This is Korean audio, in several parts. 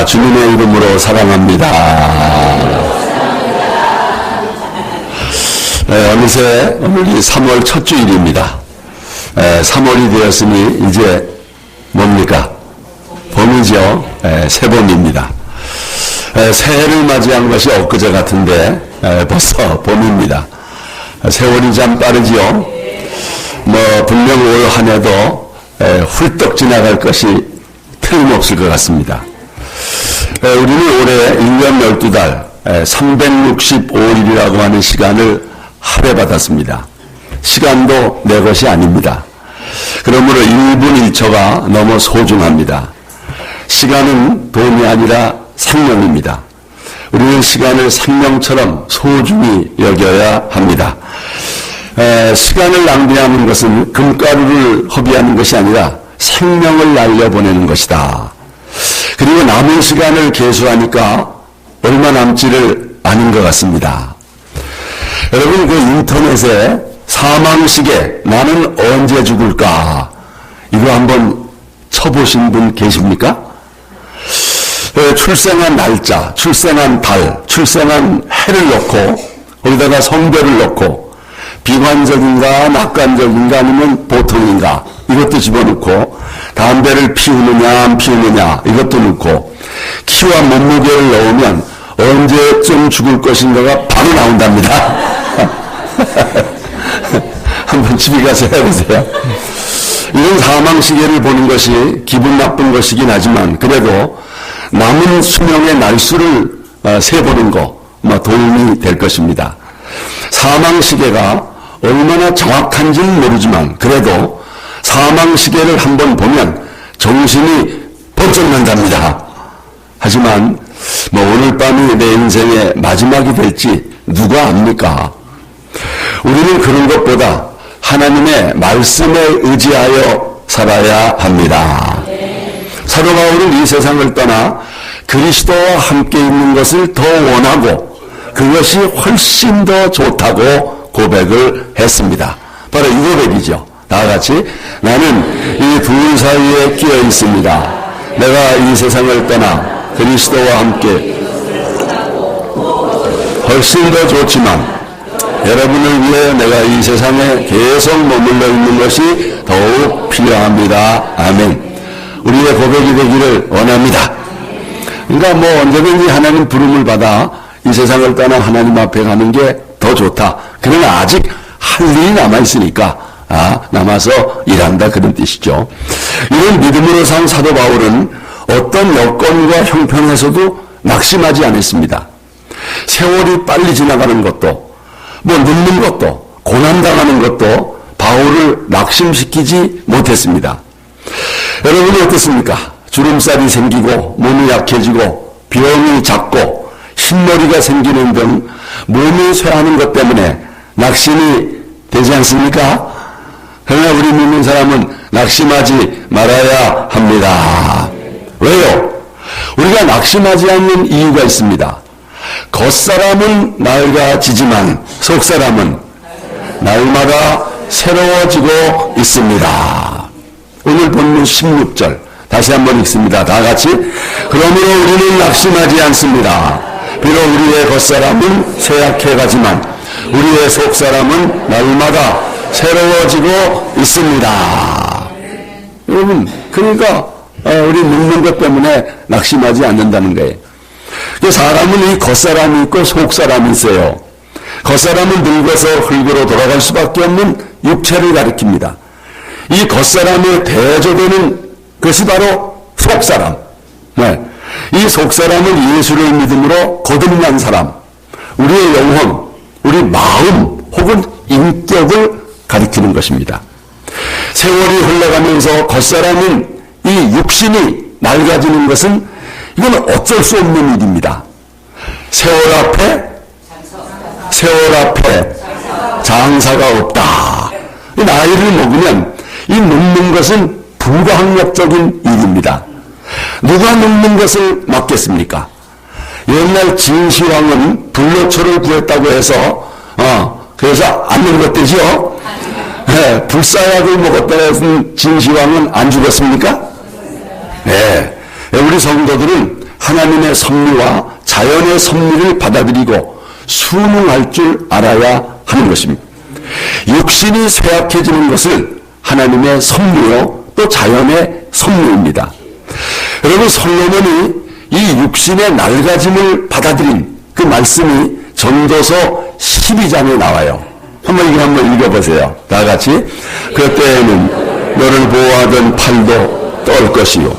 주님의 이름으로 사랑합니다. 어느새 오늘이 3월 첫 주일입니다. 3월이 되었으니 이제 뭡니까? 봄이죠. 새봄입니다. 새해를 맞이한 것이 엊그제 같은데 벌써 봄입니다. 세월이 참 빠르지요. 분명 올 한 해도 훌떡 지나갈 것이 틀림없을 것 같습니다. 우리는 올해 1년 12달 365일이라고 하는 시간을 할애받았습니다. 시간도 내 것이 아닙니다. 그러므로 1분 1초가 너무 소중합니다. 시간은 돈이 아니라 생명입니다. 우리는 시간을 생명처럼 소중히 여겨야 합니다. 시간을 낭비하는 것은 금가루를 허비하는 것이 아니라 생명을 날려보내는 것이다. 그리고 남은 시간을 계수하니까 얼마 남지를 아는 것 같습니다. 여러분, 그 인터넷에 사망시계 나는 언제 죽을까 이거 한번 쳐보신 분 계십니까? 출생한 날짜, 출생한 달, 출생한 해를 넣고 거기다가 성별을 넣고 비관적인가 낙관적인가 아니면 보통인가 이것도 집어넣고 담배를 피우느냐 안 피우느냐 이것도 넣고 키와 몸무게를 넣으면 언제쯤 죽을 것인가가 바로 나온답니다. 한번 집에 가서 해보세요. 이런 사망시계를 보는 것이 기분 나쁜 것이긴 하지만 그래도 남은 수명의 날수를 세보는 거 도움이 될 것입니다. 사망시계가 얼마나 정확한지는 모르지만 그래도 사망시계를 한번 보면 정신이 번쩍 난답니다. 하지만 오늘 밤이 내 인생의 마지막이 될지 누가 압니까? 우리는 그런 것보다 하나님의 말씀에 의지하여 살아야 합니다. 사도 바울은 이 세상을 떠나 그리스도와 함께 있는 것을 더 원하고 그것이 훨씬 더 좋다고 고백을 했습니다. 바로 이 고백이죠. 다 같이 나는 이 둘 사이에 끼어 있습니다. 내가 이 세상을 떠나 그리스도와 함께 훨씬 더 좋지만 여러분을 위해 내가 이 세상에 계속 머물러 있는 것이 더욱 필요합니다. 아멘. 우리의 고백이 되기를 원합니다. 그러니까 언제든지 하나님 부름을 받아 이 세상을 떠나 하나님 앞에 가는 게 더 좋다. 그러나 아직 할 일이 남아있으니까 남아서 일한다 그런 뜻이죠. 이런 믿음으로 산 사도 바울은 어떤 여건과 형편에서도 낙심하지 않았습니다. 세월이 빨리 지나가는 것도 늙는 것도 고난당하는 것도 바울을 낙심시키지 못했습니다. 여러분이 어떻습니까? 주름살이 생기고 몸이 약해지고 병이 잦고 흰머리가 생기는 등 몸이 쇠하는 것 때문에 낙심이 되지 않습니까? 그러나 우리 믿는 사람은 낙심하지 말아야 합니다. 왜요? 우리가 낙심하지 않는 이유가 있습니다. 겉사람은 낡아지지만 속사람은 날마다 새로워지고 있습니다. 오늘 본문 16절 다시 한번 읽습니다. 다 같이. 그러므로 우리는 낙심하지 않습니다. 비록 우리의 겉사람은 쇠약해가지만 우리의 속사람은 날마다 새로워지고 있습니다. 여러분, 그러니까 우리 늙는 것 때문에 낙심하지 않는다는 거예요. 사람은 이 겉사람이 있고 속사람이 있어요. 겉사람은 늙어서 흙으로 돌아갈 수밖에 없는 육체를 가리킵니다. 이 겉사람에 대조되는 것이 바로 속사람. 이 속사람은 예수를 믿음으로 거듭난 사람, 우리의 영혼, 우리 마음 혹은 인격을 가리키는 것입니다. 세월이 흘러가면서 겉사람인 이 육신이 낡아지는 것은 이건 어쩔 수 없는 일입니다. 세월 앞에 장사가 없다. 나이를 먹으면 이 늙는 것은 불가항력적인 일입니다. 누가 늙는 것을 막겠습니까? 옛날 진시황은 불로초를 구했다고 해서 그래서 안 늙었대지요. 불사약을 먹었다고 해서 진시황은 안 죽었습니까? 네. 우리 성도들은 하나님의 섭리와 자연의 섭리를 받아들이고 순응할 줄 알아야 하는 것입니다. 육신이 쇠약해지는 것을 하나님의 섭리요 또 자연의 섭리입니다. 여러분, 솔로몬이 이 육신의 낡아짐을 받아들인 그 말씀이 전도서 12장에 나와요. 한번 읽어보세요. 다 같이. 그때에는 너를 보호하던 팔도 떨 것이요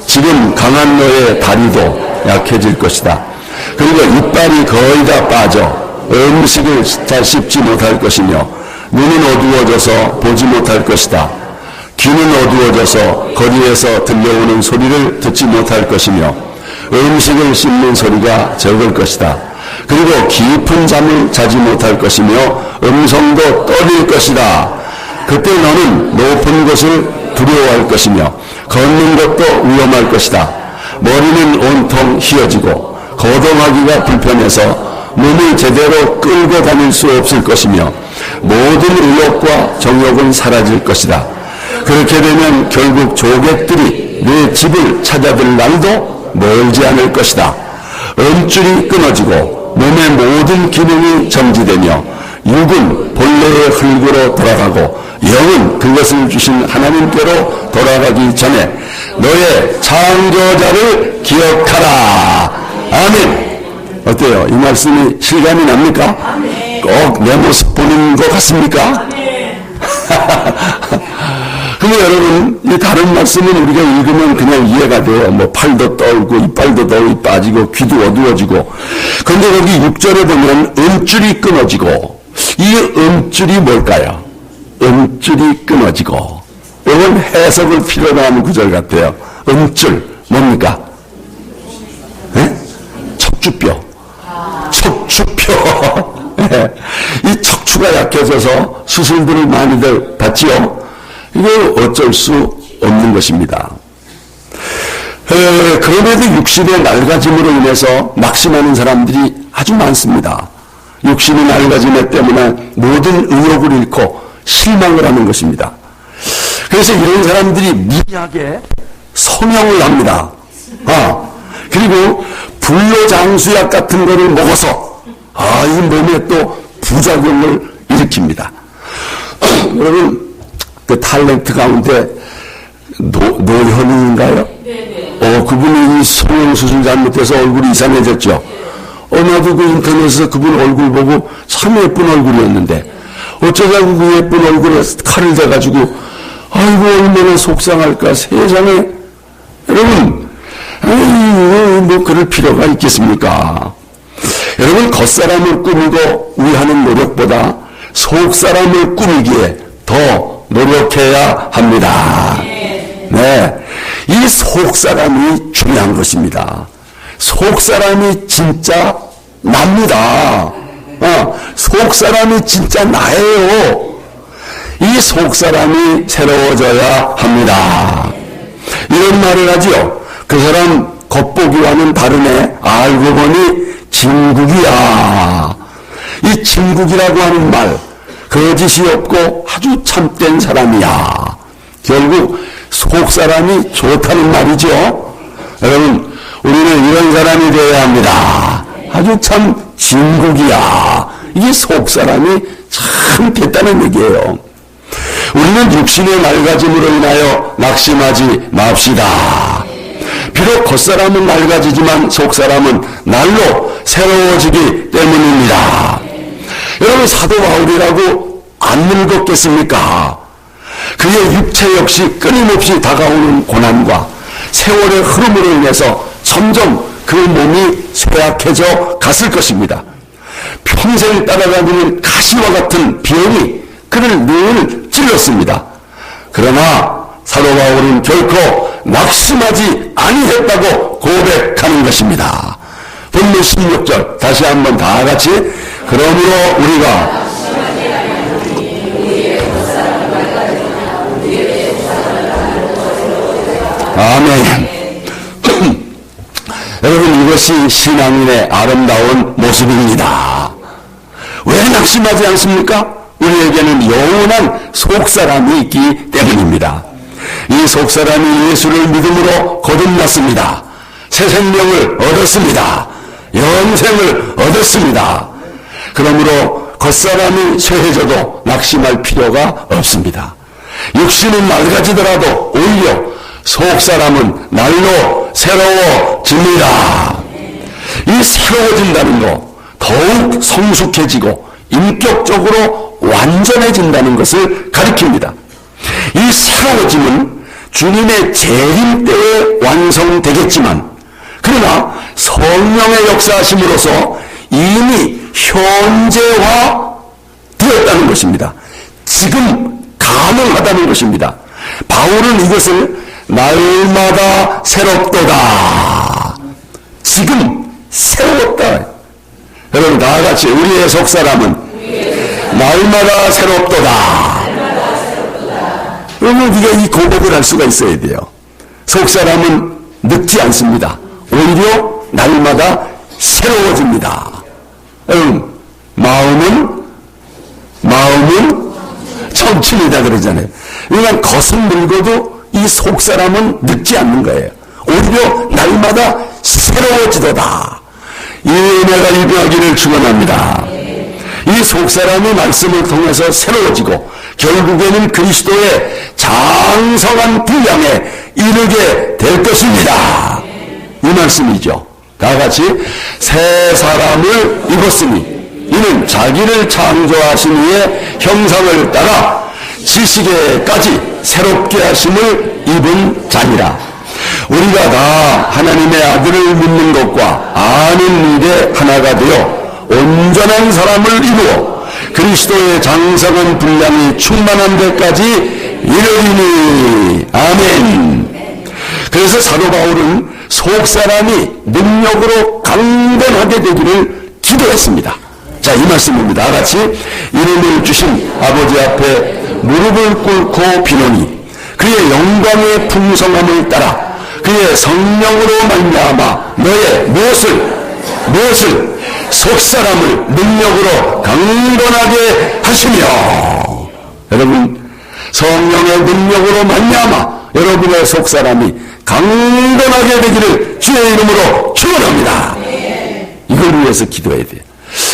지금 강한 너의 다리도 약해질 것이다. 그리고 이빨이 거의 다 빠져 음식을 잘 씹지 못할 것이며 눈은 어두워져서 보지 못할 것이다. 귀는 어두워져서 거리에서 들려오는 소리를 듣지 못할 것이며 음식을 씹는 소리가 적을 것이다. 그리고 깊은 잠을 자지 못할 것이며 음성도 떨릴 것이다. 그때 너는 높은 곳을 두려워할 것이며 걷는 것도 위험할 것이다. 머리는 온통 휘어지고 거동하기가 불편해서 몸을 제대로 끌고 다닐 수 없을 것이며 모든 의욕과 정욕은 사라질 것이다. 그렇게 되면 결국 조객들이 내 집을 찾아들 날도 멀지 않을 것이다. 음줄이 끊어지고 몸의 모든 기능이 정지되며 육은 본래의 흙으로 돌아가고 영은 그것을 주신 하나님께로 돌아가기 전에 너의 창조자를 기억하라. 아멘. 어때요? 이 말씀이 실감이 납니까? 꼭 내 모습 보는 것 같습니까? 근데 여러분, 이 다른 말씀은 우리가 읽으면 그냥 이해가 돼요. 뭐 팔도 떨고 이빨도 더 빠지고 귀도 어두워지고. 그런데 여기 6절에 보면 음줄이 끊어지고, 이 음줄이 뭘까요? 음줄이 끊어지고. 이건 해석을 필요로 하는 구절 같아요. 음줄 뭡니까? 네? 척추뼈. 척추뼈. 이 척추가 약해져서 수술들을 많이들 받지요. 이거 어쩔 수 없는 것입니다. 그럼에도 육신의 낡아짐으로 인해서 낙심하는 사람들이 아주 많습니다. 육신의 낡아짐 때문에 모든 의욕을 잃고 실망을 하는 것입니다. 그래서 이런 사람들이 미약에 성형을 합니다. 그리고 불로장수약 같은 거를 먹어서 이 몸에 또 부작용을 일으킵니다. 여러분, 그 탤런트 가운데 노현웅인가요? 그분이 이 성형수술 잘못해서 얼굴이 이상해졌죠. 나도 그 인터넷에서 그분 얼굴 보고 참 예쁜 얼굴이었는데 어쩌자고 그 예쁜 얼굴에 칼을 대가지고 아이고 얼마나 속상할까 세상에. 여러분, 뭐 그럴 필요가 있겠습니까? 여러분, 겉사람을 꾸미고 위하는 노력보다 속사람을 꾸미기에 더 노력해야 합니다. 네, 이 속사람이 중요한 것입니다. 속사람이 진짜 납니다. 속사람이 진짜 나예요. 이 속사람이 새로워져야 합니다. 이런 말을 하지요. 그 사람 겉보기와는 다르네. 알고 보니 진국이야. 이 진국이라고 하는 말, 거짓이 없고 아주 참된 사람이야. 결국 속사람이 좋다는 말이죠. 여러분, 우리는 이런 사람이 되어야 합니다. 아주 참 진국이야. 이게 속사람이 참 됐다는 얘기예요. 우리는 육신의 낡아짐으로 인하여 낙심하지 맙시다. 비록 겉사람은 낡아지지만 속사람은 날로 새로워지기 때문입니다. 여러분, 사도 바울이라고 안 늙었겠습니까? 그의 육체 역시 끊임없이 다가오는 고난과 세월의 흐름으로 인해서 점점 그 몸이 쇠약해져 갔을 것입니다. 평생 따라다니는 가시와 같은 병이 그를 늘 찔렀습니다. 그러나 사도 바울은 결코 낙심하지 아니했다고 고백하는 것입니다. 본문 16절 다시 한번 다 같이. 그러므로 우리가 아멘. 여러분, 이것이 신앙인의 아름다운 모습입니다. 왜 낙심하지 않습니까? 우리에게는 영원한 속사람이 있기 때문입니다. 이 속사람이 예수를 믿음으로 거듭났습니다. 새 생명을 얻었습니다. 영생을 얻었습니다. 그러므로 겉사람이 쇠해져도 낙심할 필요가 없습니다. 육신은 낡아지더라도 오히려 속사람은 날로 새로워집니다. 이 새로워진다는 거, 더욱 성숙해지고 인격적으로 완전해진다는 것을 가리킵니다. 이 새로워짐은 주님의 재림 때에 완성되겠지만, 그러나 성령의 역사하심으로써 이미 현재화 되었다는 것입니다. 지금 가능하다는 것입니다. 바울은 이것을 날마다 새롭도다. 지금 새롭다. 여러분 다 같이 우리의 속사람은 날마다 새롭도다. 여러분 우리가 이 고백을 할 수가 있어야 돼요. 속사람은 늙지 않습니다. 오히려 날마다 새로워집니다. 여러분 마음은 청춘이다 그러잖아요. 그러니까 겉은 늙어도 이 속사람은 늙지 않는 거예요. 오히려 날마다 새로워지도다. 이 은혜가 일병하기를 축원합니다. 이 속사람이 말씀을 통해서 새로워지고 결국에는 그리스도의 장성한 분량에 이르게 될 것입니다. 이 말씀이죠. 다 같이 새 사람을 입었으니 이는 자기를 창조하신 이의 형상을 따라 지식에까지 새롭게 하심을 입은 자니라. 우리가 다 하나님의 아들을 믿는 것과 아는 일에 하나가 되어 온전한 사람을 이루어 그리스도의 장성한 분량이 충만한 데까지 이르리니. 아멘. 그래서 사도 바울은 속사람이 능력으로 강건하게 되기를 기도했습니다. 자, 이 말씀입니다. 다 같이 이름을 주신 아버지 앞에 무릎을 꿇고 비노니 그의 영광의 풍성함을 따라 그의 성령으로 말미암아 너의 무엇을 속사람을 능력으로 강건하게 하시며. 여러분 성령의 능력으로 말미암아 여러분의 속사람이 강건하게 되기를 주의 이름으로 축원합니다. 이걸 위해서 기도해야 돼요.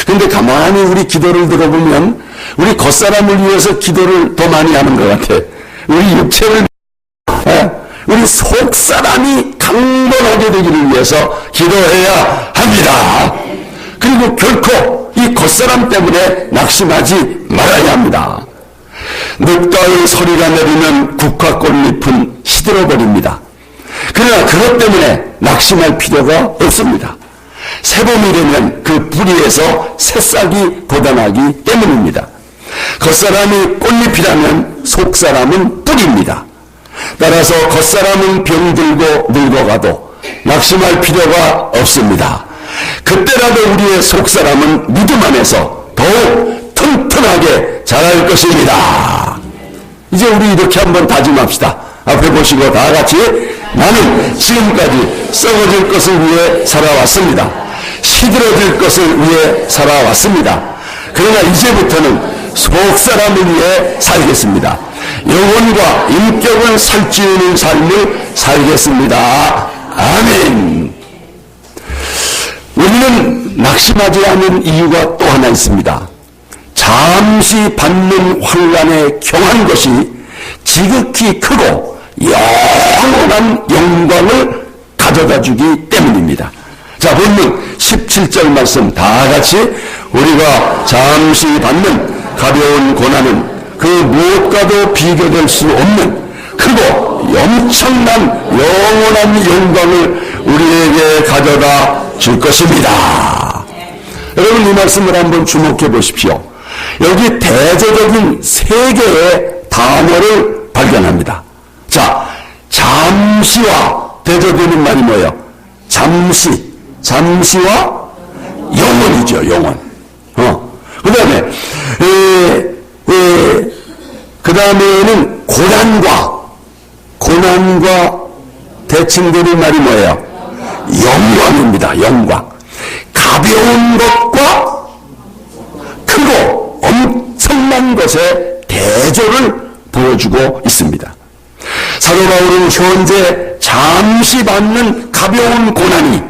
근데 가만히 우리 기도를 들어보면 우리 겉사람을 위해서 기도를 더 많이 하는 것 같아. 우리 육체를, 우리 속사람이 강건하게 되기를 위해서 기도해야 합니다. 그리고 결코 이 겉사람 때문에 낙심하지 말아야 합니다. 늑다의 소리가 내리면 국화꽃잎은 시들어버립니다. 그러나 그것 때문에 낙심할 필요가 없습니다. 새봄이 되면 그 뿌리에서 새싹이 돋아나기 때문입니다. 겉사람이 꽃잎이라면 속사람은 뿌리입니다. 따라서 겉사람은 병들고 늙어가도 낙심할 필요가 없습니다. 그때라도 우리의 속사람은 믿음 안에서 더욱 튼튼하게 자랄 것입니다. 이제 우리 이렇게 한번 다짐합시다. 앞에 보시고 다 같이 나는 지금까지 썩어질 것을 위해 살아왔습니다. 시들어질 것을 위해 살아왔습니다. 그러나 이제부터는 속사람을 위해 살겠습니다. 영혼과 인격을 살찌우는 삶을 살겠습니다. 아멘. 우리는 낙심하지 않은 이유가 또 하나 있습니다. 잠시 받는 환난에 경한 것이 지극히 크고 영원한 영광을 가져다 주기 때문입니다. 자, 본문 17절 말씀 다 같이 우리가 잠시 받는 가벼운 고난은 그 무엇과도 비교될 수 없는 크고 엄청난 영원한 영광을 우리에게 가져다 줄 것입니다. 여러분 이 말씀을 한번 주목해 보십시오. 여기 대조적인 세 개의 단어를 발견합니다. 자, 잠시와 대조되는 말이 뭐예요? 잠시와 영원이죠, 영원. 그 다음에는 고난과 대칭되는 말이 뭐예요? 영광입니다, 영광. 가벼운 것과 크고 엄청난 것의 대조를 보여주고 있습니다. 사도 바울은 현재 잠시 받는 가벼운 고난이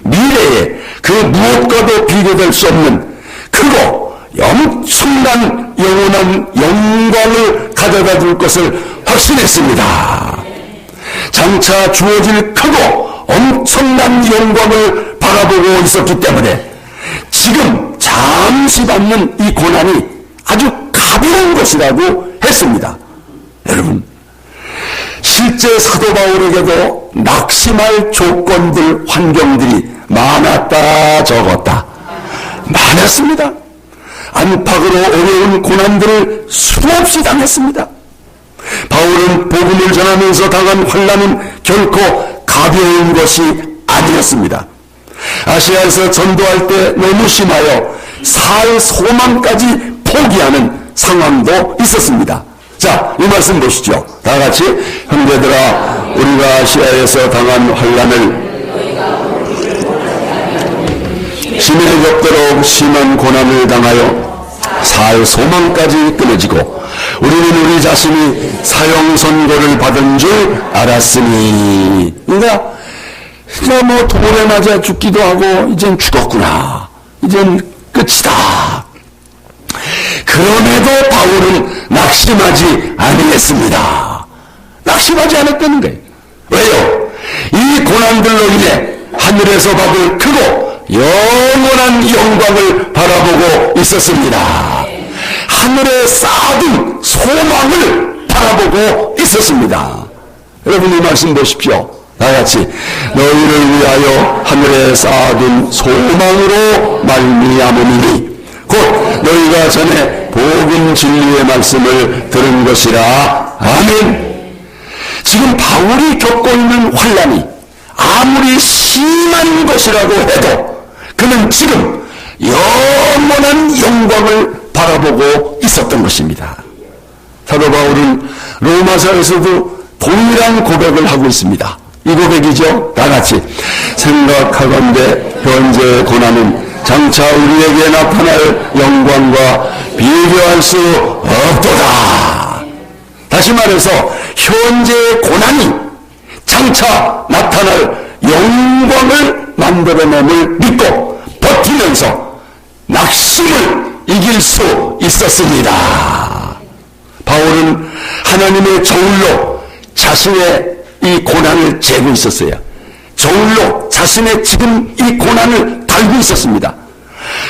미래에 그 무엇과도 비교될 수 없는 크고 엄청난 영원한 영광을 가져다 줄 것을 확신했습니다. 장차 주어질 크고 엄청난 영광을 바라보고 있었기 때문에 지금 잠시 받는 이 고난이 아주 가벼운 것이라고 했습니다. 여러분, 실제 사도 바울에게도 낙심할 조건들, 환경들이 많았다 적었다. 많았습니다. 안팎으로 어려운 고난들을 수없이 당했습니다. 바울은 복음을 전하면서 당한 환난은 결코 가벼운 것이 아니었습니다. 아시아에서 전도할 때 너무 심하여 살 소망까지 포기하는 상황도 있었습니다. 자, 이 말씀 보시죠. 다 같이. 형제들아, 우리가 아시아에서 당한 환난을 심히 겪도록 심한 고난을 당하여 살 소망까지 끊어지고 우리는 우리 자신이 사형 선고를 받은 줄 알았으니. 그러니까 뭐 돌에 맞아 죽기도 하고 이젠 죽었구나, 이젠 끝이다. 그럼에도 바울은 낙심하지 아니했습니다. 낙심하지 않았다는 거예요. 왜요? 이 고난들로 인해 하늘에서 받을 크고 영원한 영광을 바라보고 있었습니다. 하늘에 쌓아둔 소망을 바라보고 있었습니다. 여러분, 이 말씀 보십시오. 다같이. 너희를 위하여 하늘에 쌓아둔 소망으로 말미암으니 곧 너희가 전에 복음 진리의 말씀을 들은 것이라. 아멘. 지금 바울이 겪고 있는 환난이 아무리 심한 것이라고 해도 그는 지금 영원한 영광을 바라보고 있었던 것입니다. 사도 바울은 로마서에서도 동일한 고백을 하고 있습니다. 이 고백이죠. 다같이. 생각하건대 현재 고난은 장차 우리에게 나타날 영광과 비교할 수 없도다. 다시 말해서 현재의 고난이 장차 나타날 영광을 만들어냄을 믿고 버티면서 낙심을 이길 수 있었습니다. 바울은 하나님의 저울로 자신의 이 고난을 재고 있었어요. 저울로 자신의 지금 이 고난을 달고 있었습니다.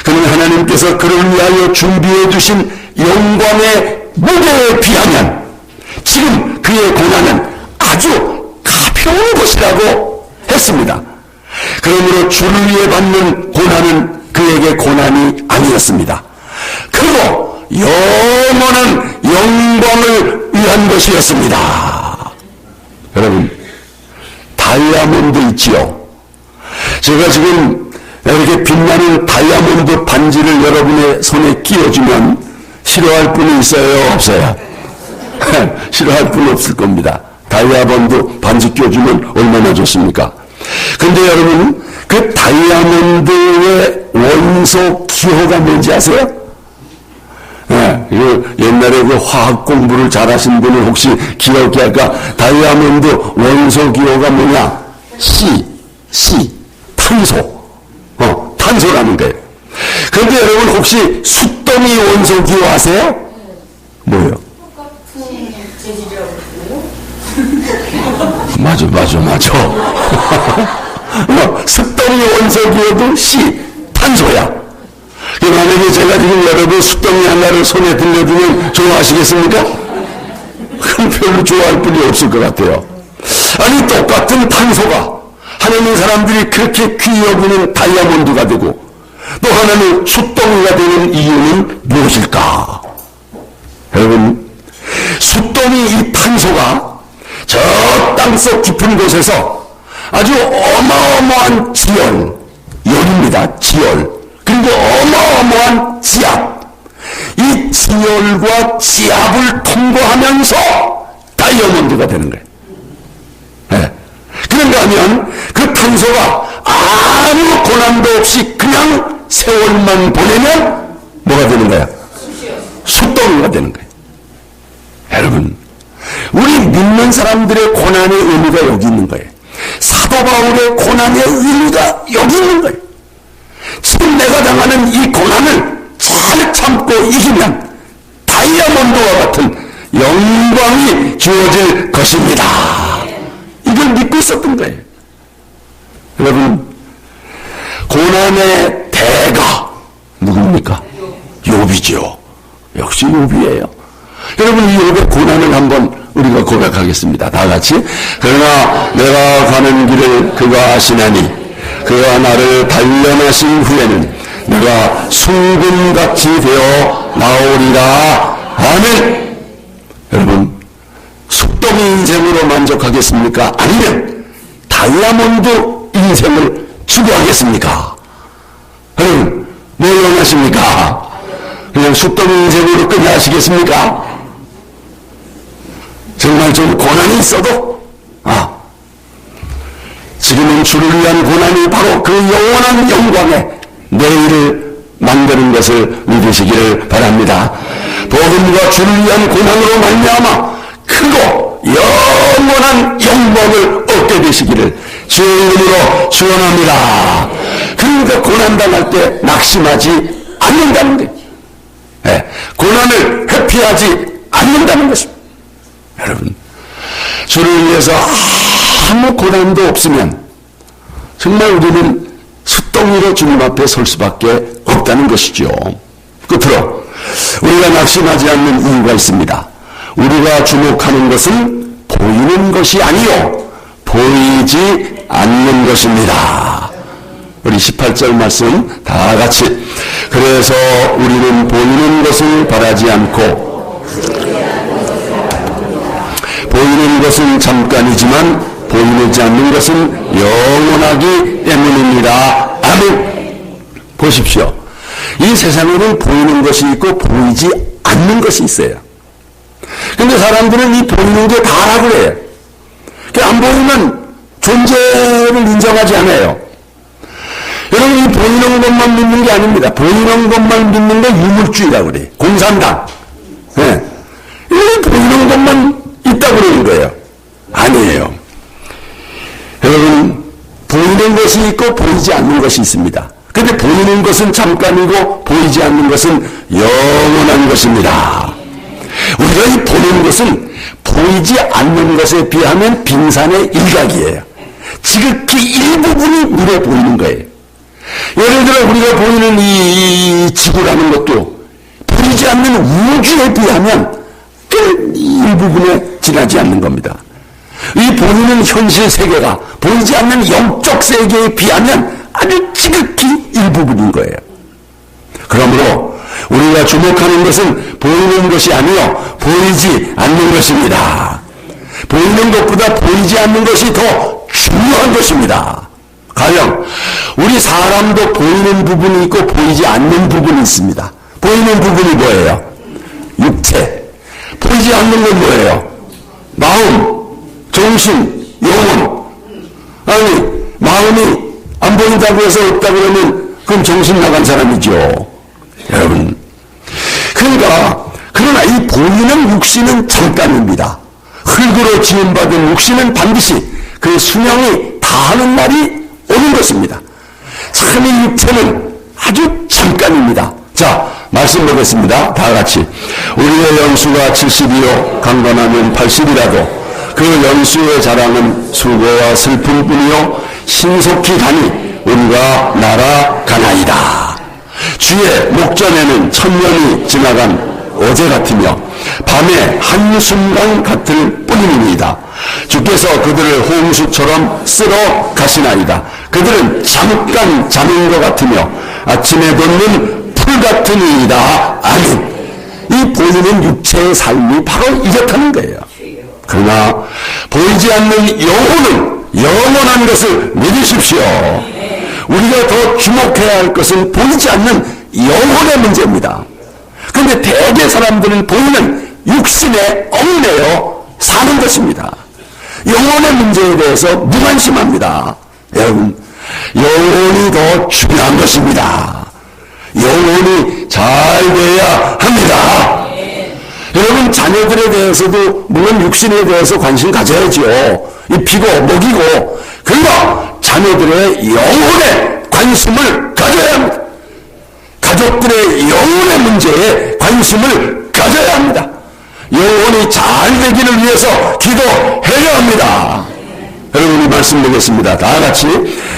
그는 하나님께서 그를 위하여 준비해 주신 영광의 무게에 비하면 지금 그의 고난은 아주 가벼운 것이라고 했습니다. 그러므로 주를 위해 받는 고난은 그에게 고난이 아니었습니다. 크고 영원한 영광을 위한 것이었습니다. 여러분, 다이아몬드 있지요? 제가 지금 이렇게 빛나는 다이아몬드 반지를 여러분의 손에 끼워주면 싫어할 분이 있어요? 없어요? 싫어할 분 없을 겁니다. 다이아몬드 반지 끼워주면 얼마나 좋습니까? 근데 여러분, 그 다이아몬드의 원소 기호가 뭔지 아세요? 옛날에 그 화학 공부를 잘하신 분은 혹시 기억이 할까? 다이아몬드 원소 기호가 뭐냐? C, 탄소. 탄소라는 거예요. 그런데 여러분, 혹시 숫덩이 원소 기호 아세요? 뭐예요? 맞아. 숫덩이 원소 기호도 C, 탄소야. 만약에 제가 지금 여러분 숫덩이 하나를 손에 들려주면 좋아하시겠습니까? 그럼 별로 좋아할 분이 없을 것 같아요. 아니, 똑같은 탄소가 하나님 사람들이 그렇게 귀히 여기는 다이아몬드가 되고 또 하나는 숫덩이가 되는 이유는 무엇일까? 여러분, 숫덩이 이 탄소가 저 땅속 깊은 곳에서 아주 어마어마한 열입니다. 그리고 어마어마한 지압, 이 지열과 지압을 통과하면서 다이아몬드가 되는 거예요. 네. 그런가 하면 그 탄소가 아무 고난도 없이 그냥 세월만 보내면 뭐가 되는 거야? 숫덩이가 되는 거예요. 여러분, 우리 믿는 사람들의 고난의 의미가 여기 있는 거예요. 사도 바울의 고난의 의미가 여기 있는 거예요. 지금 내가 당하는 이 고난을 잘 참고 이기면 다이아몬드와 같은 영광이 주어질 것입니다. 이걸 믿고 있었던 거예요. 여러분, 고난의 대가 누굽니까? 욥이죠. 역시 욥이에요. 여러분, 이 욥의 고난을 한번 우리가 고백하겠습니다. 다 같이. 그러나 내가 가는 길을 그가 아시나니 그가 나를 단련하신 후에는 내가 숭금같이 되어 나오리라. 아멘. 여러분, 숫덩이 인생으로 만족하겠습니까? 아니면 다이아몬드 인생을 추구하겠습니까? 여러분, 뭐 원하십니까? 그냥 숫덩이 인생으로 끝내시겠습니까? 정말 좀 고난이 있어도 지금은 주를 위한 고난이 바로 그 영원한 영광의 내일을 만드는 것을 믿으시기를 바랍니다. 복음과 주를 위한 고난으로 말미암아 크고 영원한 영광을 얻게 되시기를 주의 이름으로 축원합니다. 그러니까 고난당할 때 낙심하지 않는다는 거예요. 네, 고난을 회피하지 않는다는 것입니다. 여러분, 주를 위해서 아무 고난도 없으면 정말 우리는 숫덩이로 주님 앞에 설 수밖에 없다는 것이죠. 끝으로 우리가 낙심하지 않는 이유가 있습니다. 우리가 주목하는 것은 보이는 것이 아니요 보이지 않는 것입니다. 우리 18절 말씀 다 같이. 그래서 우리는 보이는 것을 바라지 않고 보이는 것은 잠깐이지만 보이지 않는 것은 영원하기 때문입니다. 아멘. 보십시오. 이 세상에는 보이는 것이 있고 보이지 않는 것이 있어요. 근데 사람들은 이 보이는 게 다라고 그래요. 안 보이면 존재를 인정하지 않아요. 여러분, 이 보이는 것만 믿는 게 아닙니다. 보이는 것만 믿는 게 유물주의라고 그래요. 공산당. 네. 이 보이는 것만 있다고 그러는 거예요. 아니에요. 여러분, 보이는 것이 있고 보이지 않는 것이 있습니다. 근데 보이는 것은 잠깐이고 보이지 않는 것은 영원한 것입니다. 우리가 이 보는 것은 보이지 않는 것에 비하면 빙산의 일각이에요. 지극히 일부분이 눈에 보이는 거예요. 예를 들어 우리가 보이는 이 지구라는 것도 보이지 않는 우주에 비하면 그 일부분에 지나지 않는 겁니다. 이 보이는 현실 세계가 보이지 않는 영적 세계에 비하면 아주 지극히 일부분인 거예요. 그러므로 우리가 주목하는 것은 보이는 것이 아니요 보이지 않는 것입니다. 보이는 것보다 보이지 않는 것이 더 중요한 것입니다. 가령 우리 사람도 보이는 부분이 있고 보이지 않는 부분이 있습니다. 보이는 부분이 뭐예요? 육체. 보이지 않는 건 뭐예요? 마음, 정신, 영혼. 아니, 마음이 안 보인다고 해서 없다 그러면 그럼 정신 나간 사람이죠. 여러분. 그러나 이 보이는 육신은 잠깐입니다. 흙으로 지음받은 육신은 반드시 그 수명이 다하는 날이 오는 것입니다. 참 이 육체는 아주 잠깐입니다. 자, 말씀 보겠습니다. 다 같이. 우리의 연수가 70이요 강건하면 80이라도 그 연수의 자랑은 수고와 슬픔뿐이요 신속히 가니 우리가 날아가나이다. 주의 목전에는 천년이 지나간 어제 같으며 밤의 한순간 같을 뿐입니다. 주께서 그들을 홍수처럼 쓸어 가시나이다. 그들은 잠깐 자는 것 같으며 아침에 돋는 풀 같으니이다. 아멘. 이 보이는 육체의 삶이 바로 이렇다는 거예요. 그러나 보이지 않는 영혼은 영원한 것을 믿으십시오. 우리가 더 주목해야 할 것은 보이지 않는 영혼의 문제입니다. 그런데 대개 사람들은 보이는 육신에 얽매여 사는 것입니다. 영혼의 문제에 대해서 무관심합니다. 여러분, 영혼이 더 중요한 것입니다. 영혼이 잘 돼야 합니다. 여러분, 자녀들에 대해서도 물론 육신에 대해서 관심 가져야죠. 입히고 먹이고 그러나 자녀들의 영혼에 관심을 가져야 합니다. 가족들의 영혼의 문제에 관심을 가져야 합니다. 영혼이 잘 되기를 위해서 기도해야 합니다. 여러분이 말씀드리겠습니다. 다 같이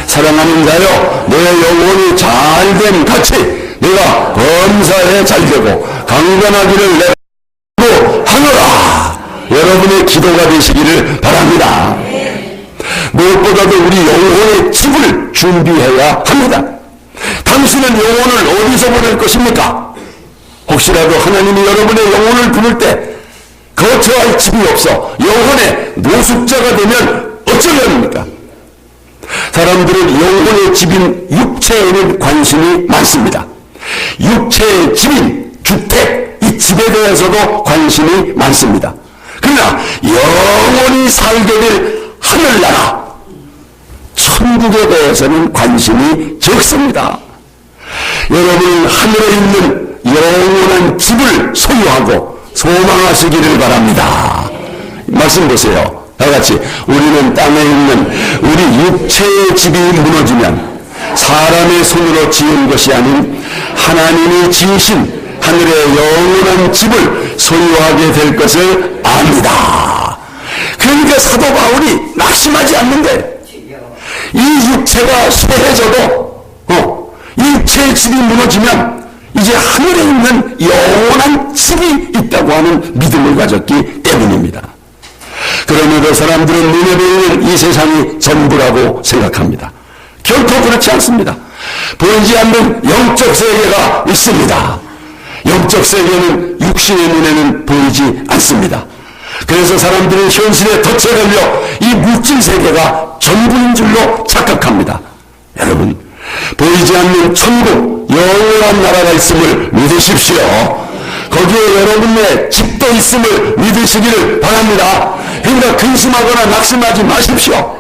사랑하는 자여 내 영혼이 잘됨 같이 내가 범사에 잘되고 강건하기를 내가 하노라. 여러분의 기도가 되시기를 바랍니다. 무엇보다도 우리 영혼의 집을 준비해야 합니다. 당신은 영혼을 어디서 보낼 것입니까? 혹시라도 하나님이 여러분의 영혼을 부를 때 거처할 집이 없어 영혼의 노숙자가 되면 어쩌려 합니까? 사람들은 영혼의 집인 육체에는 관심이 많습니다. 육체의 집인 주택, 이 집에 대해서도 관심이 많습니다. 그러나 영원히 살게 될 하늘나라, 천국에 대해서는 관심이 적습니다. 여러분은 하늘에 있는 영원한 집을 소유하고 소망하시기를 바랍니다. 말씀 보세요. 다같이 우리는 땅에 있는 우리 육체의 집이 무너지면 사람의 손으로 지은 것이 아닌 하나님이 지으신 하늘의 영원한 집을 소유하게 될 것을 압니다. 그러니까 사도 바울이 낙심하지 않는데 이 육체가 쇠해져도 이 육체의 집이 무너지면 이제 하늘에 있는 영원한 집이 있다고 하는 믿음을 가졌기 때문입니다. 그럼에도 사람들은 눈에 보이는 이 세상이 전부라고 생각합니다. 결코 그렇지 않습니다. 보이지 않는 영적 세계가 있습니다. 영적 세계는 육신의 눈에는 보이지 않습니다. 그래서 사람들은 현실에 덫에 걸려 이 물질 세계가 전부인 줄로 착각합니다. 여러분, 보이지 않는 천국, 영원한 나라가 있음을 믿으십시오. 거기에 여러분의 집도 있음을 믿으시기를 바랍니다. 그러니까 근심하거나 낙심하지 마십시오.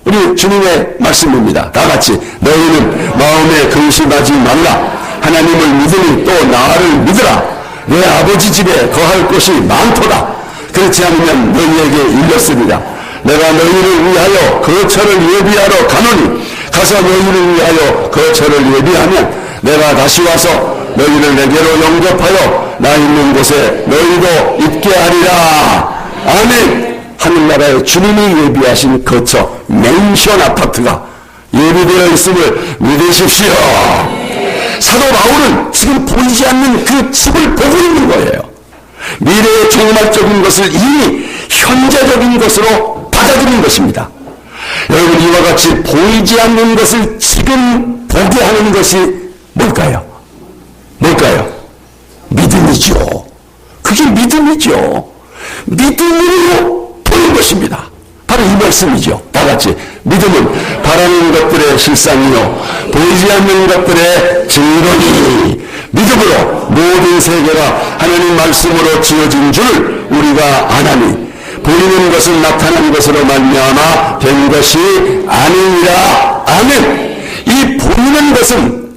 우리 주님의 말씀입니다. 다 같이 너희는 마음에 근심하지 말라. 하나님을 믿으니 또 나를 믿으라. 내 아버지 집에 거할 곳이 많도다. 그렇지 않으면 너희에게 일렀으리라. 내가 너희를 위하여 거처를 예비하러 가노니 가서 너희를 위하여 거처를 예비하면 내가 다시 와서 너희를 내게로 영접하여 나 있는 곳에 너희도 있게 하리라. 아멘. 하늘나라에 주님이 예비하신 거처, 맨션 아파트가 예비되어 있음을 믿으십시오. 사도 바울은 지금 보이지 않는 그 집을 보고 있는 거예요. 미래의 종말적인 것을 이미 현재적인 것으로 받아들인 것입니다. 여러분, 이와 같이 보이지 않는 것을 지금 보게 하는 것이 뭘까요? 뭘까요? 믿음이죠. 그게 믿음이죠. 믿음으로 보는 것입니다. 바로 이 말씀이죠. 다 같이 믿음은 바라는 것들의 실상이요 보이지 않는 것들의 증거니 믿음으로 모든 세계가 하나님 말씀으로 지어진 줄 우리가 아나니 보이는 것은 나타난 것으로 말미암아 된 것이 아니니라. 아멘. 이 보이는 것은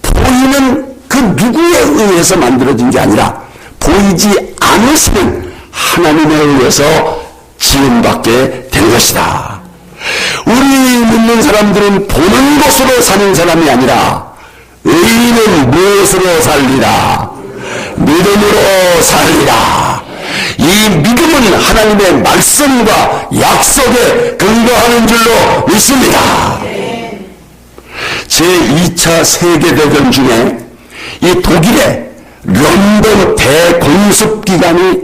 보이는 그 누구에 의해서 만들어진 게 아니라 보이지 않으시는 하나님에 의해서 지음받게 된 것이다. 우리 믿는 사람들은 보는 것으로 사는 사람이 아니라 의인은 무엇으로 살리라? 믿음으로 살리라. 이 믿음은 하나님의 말씀과 약속에 근거하는 줄로 믿습니다. 제2차 세계대전 중에 이 독일의 런던 대공습기간이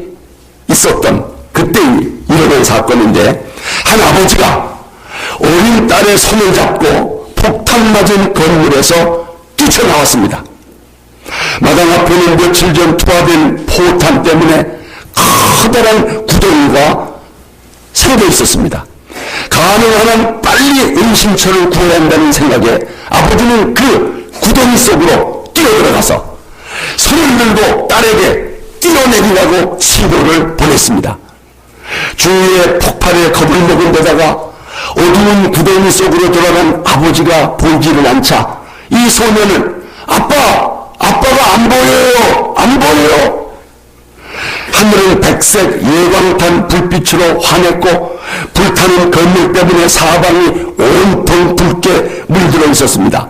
있었던 그때 일어난 사건인데 한 아버지가 어린 딸의 손을 잡고 폭탄 맞은 건물에서 뛰쳐나왔습니다. 마당 앞에는 며칠 전 투하된 포탄 때문에 커다란 구덩이가 생겨 있었습니다. 가능한 한 빨리 은신처를 구해야 한다는 생각에 아버지는 그 구덩이 속으로 뛰어들어가서 손을 들고 딸에게 뛰어내리라고 신호를 보냈습니다. 주위에 폭발에 겁을 먹은 데다가 어두운 구덩이 속으로 들어간 아버지가 보이지를 않자 이 소년은 아빠가 안 보여요. 안 보여요. 하늘은 백색 예광탄 불빛으로 환했고 불타는 건물 때문에 사방이 온통 붉게 물들어 있었습니다.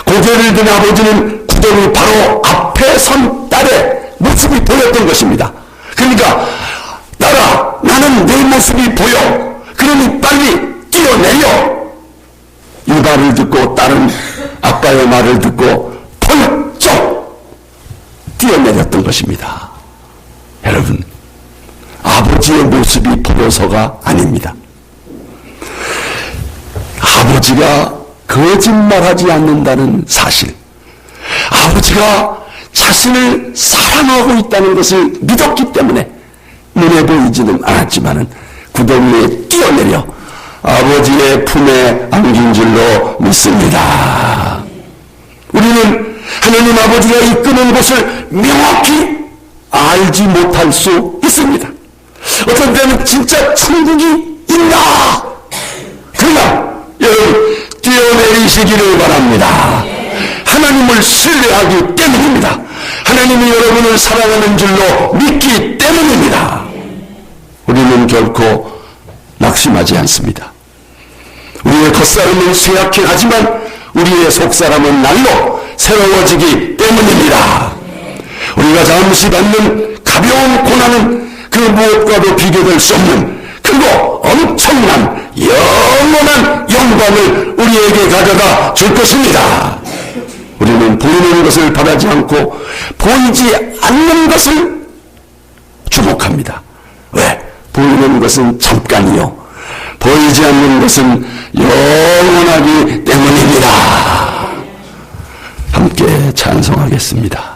고개를 든 아버지는 구덩이 바로 앞에 선 딸의 모습이 보였던 것입니다. 그러니까 딸아, 나는 내 모습이 보여. 그러니 빨리 뛰어내려. 이 말을 듣고 딸은 아빠의 말을 듣고 펄쩍 뛰어내렸던 것입니다. 여러분, 아버지의 모습이 보여서가 아닙니다. 아버지가 거짓말하지 않는다는 사실, 아버지가 자신을 사랑하고 있다는 것을 믿었기 때문에 눈에 보이지는 않았지만 구덩이에 뛰어내려 아버지의 품에 안긴 줄로 믿습니다. 우리는 하나님 아버지가 이끄는 곳을 명확히 알지 못할 수 있습니다. 어떤 때는 진짜 천국이 있나? 그러나 여러분, 뛰어내리시기를 바랍니다. 하나님을 신뢰하기 때문입니다. 하나님이 여러분을 사랑하는 줄로 믿기 때문입니다. 우리는 결코 낙심하지 않습니다. 우리의 겉사람은 쇠약해 하지만 우리의 속사람은 날로 새로워지기 때문입니다. 우리가 잠시 받는 가벼운 고난은 그 무엇과도 비교될 수 없는 크고 엄청난 영원한 영광을 우리에게 가져다 줄 것입니다. 우리는 보이는 것을 바라지 않고 보이지 않는 것을 주목합니다. 왜? 보이는 것은 잠깐이요, 보이지 않는 것은 영원하기 때문입니다. 함께 찬송하겠습니다.